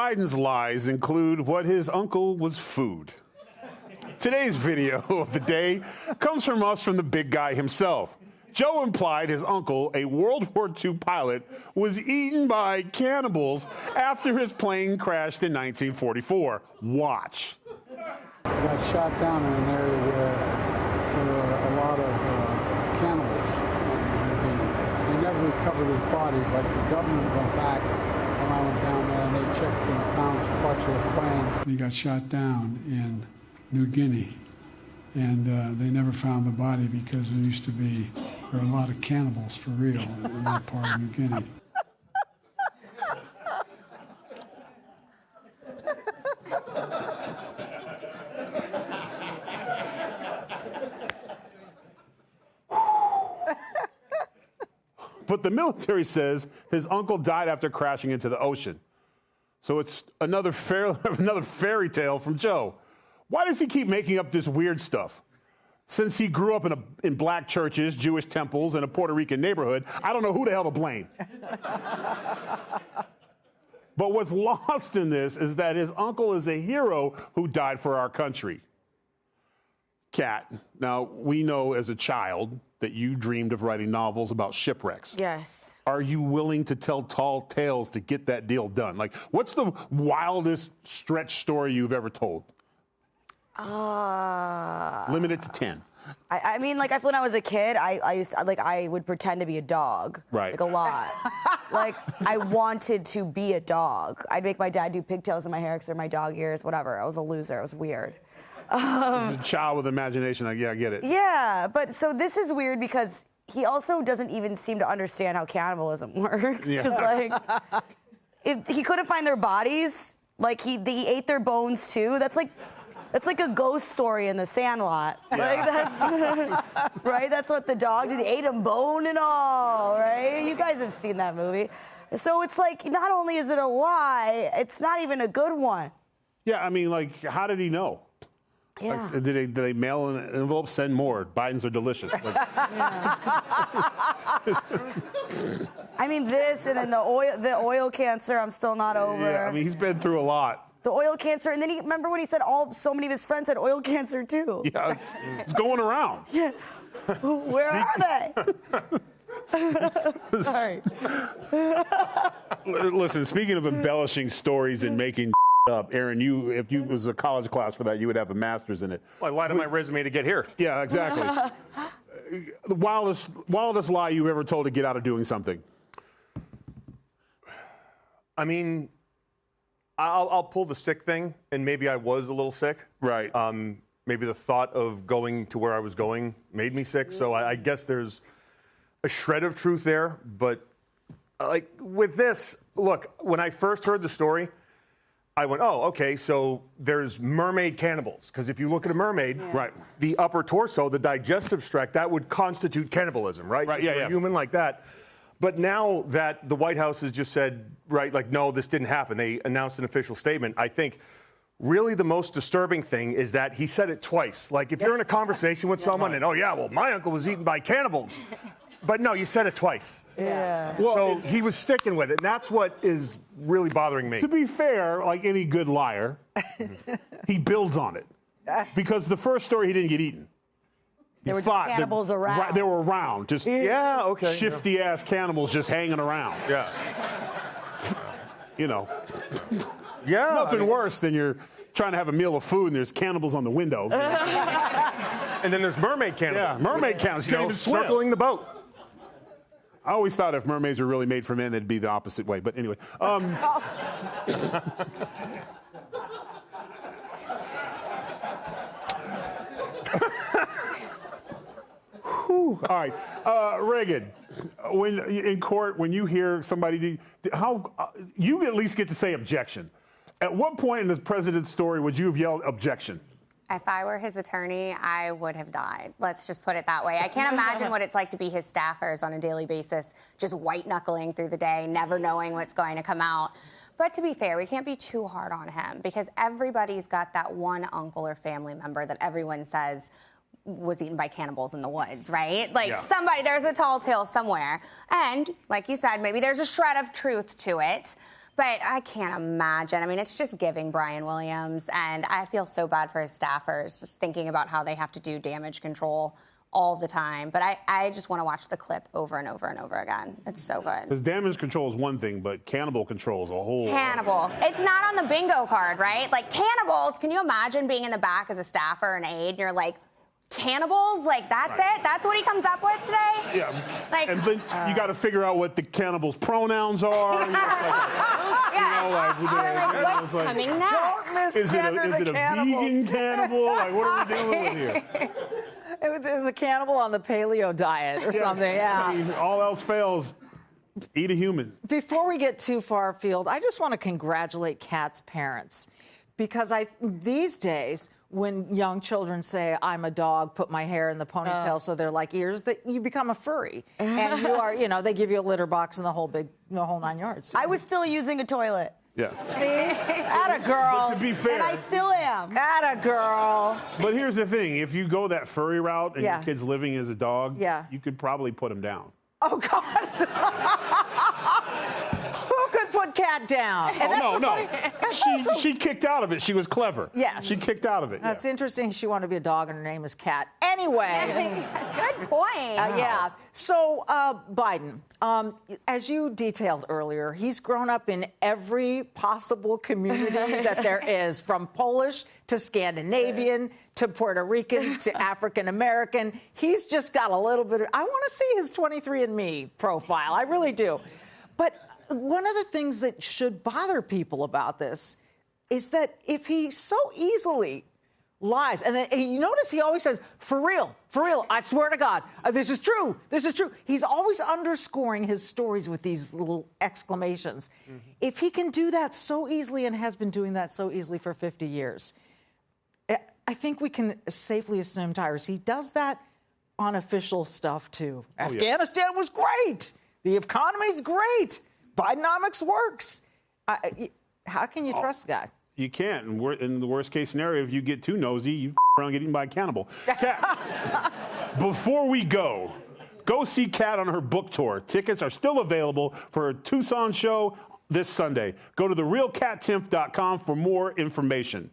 Biden's lies include what his uncle was food. Today's video of the day comes from the big guy himself. Joe implied his uncle, a World War II pilot, was eaten by cannibals after his plane crashed in 1944. Watch. He got shot down in an area where there were a lot of cannibals. They never recovered his body, but the government went back when I went down there and they checked and found some parts of the plane. He got shot down in New Guinea, and they never found the body because there used to be a lot of cannibals for real in that part of New Guinea. But the military says his uncle died after crashing into the ocean. So it's another fairy tale from Joe. Why does he keep making up this weird stuff? Since he grew up in black churches, Jewish temples, and a Puerto Rican neighborhood, I don't know who the hell to blame. But what's lost in this is that his uncle is a hero who died for our country. Kat, now we know as a child that you dreamed of writing novels about shipwrecks. Yes. Are you willing to tell tall tales to get that deal done? Like, what's the wildest stretch story you've ever told? Limit it to 10. I mean, like, when I was a kid, I would pretend to be a dog. Right. Like, a lot. Like, I wanted to be a dog. I'd make my dad do pigtails in my hair because they're my dog ears, whatever. I was a loser. I was weird. As a child with imagination, yeah, I get it. Yeah, but so this is weird because he also doesn't even seem to understand how cannibalism works. Yeah. Like, he couldn't find their bodies. Like, he ate their bones, too. That's like a ghost story in The Sandlot. Yeah. Like, that's, right? That's what the dog did. He ate him bone and all, right? You guys have seen that movie. So it's like, not only is it a lie, it's not even a good one. Yeah, I mean, like, how did he know? Yeah. Like, did they mail an envelope? Send more. Biden's are delicious. Like, I mean, this and then the oil cancer, I'm still not over. Yeah, I mean, he's been through a lot. The oil cancer, and then remember when he said so many of his friends had oil cancer too? Yeah, it's going around. Yeah. Where are they? Sorry. Listen, speaking of embellishing stories and making up, Aaron, if you was a college class for that, you would have a master's in it. Well, I lied on my resume to get here. Yeah, exactly. The wildest lie you ever told to get out of doing something? I mean, I'll pull the sick thing, and maybe I was a little sick. Right. Maybe the thought of going to where I was going made me sick. So I guess there's a shred of truth there. But like with this, look, when I first heard the story, I went, oh, okay, so there's mermaid cannibals. Because if you look at a mermaid, right, the upper torso, the digestive tract, that would constitute cannibalism, right? Right, yeah, For a human like that. But now that the White House has just said, right, like, no, this didn't happen. They announced an official statement. I think really the most disturbing thing is that he said it twice. Like, if you're in a conversation with someone and, oh, yeah, well, my uncle was eaten by cannibals. But no, you said it twice. Yeah. Well, so he was sticking with it. And that's what is really bothering me. To be fair, like any good liar, he builds on it. Because the first story, he didn't get eaten. There were cannibals around. They were around. Just shifty-ass cannibals just hanging around. Yeah. You know. Yeah. Nothing worse than you're trying to have a meal of food and there's cannibals on the window. And then there's mermaid cannibals. Yeah, mermaid cannibals. You can't even swim. Circling the boat. I always thought if mermaids were really made for men, they'd be the opposite way. But anyway. All right, Reagan. When in court, when you hear somebody, you at least get to say objection. At what point in the president's story would you have yelled objection? If I were his attorney, I would have died. Let's just put it that way. I can't imagine what it's like to be his staffers on a daily basis, just white-knuckling through the day, never knowing what's going to come out. But to be fair, we can't be too hard on him because everybody's got that one uncle or family member that everyone says was eaten by cannibals in the woods, right? Like somebody, there's a tall tale somewhere. And like you said, maybe there's a shred of truth to it. But I can't imagine. I mean, it's just giving Brian Williams, and I feel so bad for his staffers, just thinking about how they have to do damage control all the time. But I just want to watch the clip over and over and over again. It's so good. Because damage control is one thing, but cannibal control is a whole. Cannibal. It's not on the bingo card, right? Like, cannibals, can you imagine being in the back as a staffer and aide, and you're like, cannibals? Like, that's it? That's what he comes up with today? Yeah. Like, and then you got to figure out what the cannibal's pronouns are. what's coming next? Don't Is it misgender the a cannibal. vegan cannibal? Like, what are we dealing with here? It was a cannibal on the paleo diet or something, yeah. I mean, all else fails, eat a human. Before we get too far afield, I just want to congratulate Kat's parents. Because these days, when young children say, I'm a dog, put my hair in the ponytail so they're like ears, that you become a furry. And you are, they give you a litter box and the whole 9 yards. I was still using a toilet. Yeah. See? Atta girl. But to be fair. And I still am. Atta girl. But here's the thing. If you go that furry route and Yeah. your kid's living as a dog, Yeah. you could probably put him down. Oh, God. Who could put Kat down? And No. She kicked out of it. She was clever. Yes. She kicked out of it. That's interesting. She wanted to be a dog and her name is Kat. Anyway. Good point. Yeah. So, Biden, as you detailed earlier, he's grown up in every possible community that there is, from Polish to Scandinavian to Puerto Rican to African American. He's just got a little bit of, I want to see his 23andMe profile. I really do. But one of the things that should bother people about this is that if he so easily lies, and then you notice he always says, for real, I swear to God, this is true. He's always underscoring his stories with these little exclamations. Mm-hmm. If he can do that so easily and has been doing that so easily for 50 years, I think we can safely assume, Tyrus, he does that on official stuff too. Oh, Afghanistan was great. The economy's great. Bidenomics works. How can you trust the guy? You can't. And in the worst case scenario, if you get too nosy, you around getting eaten by a cannibal. Kat, before we go see Kat on her book tour. Tickets are still available for her Tucson show this Sunday. Go to therealkattemp.com for more information.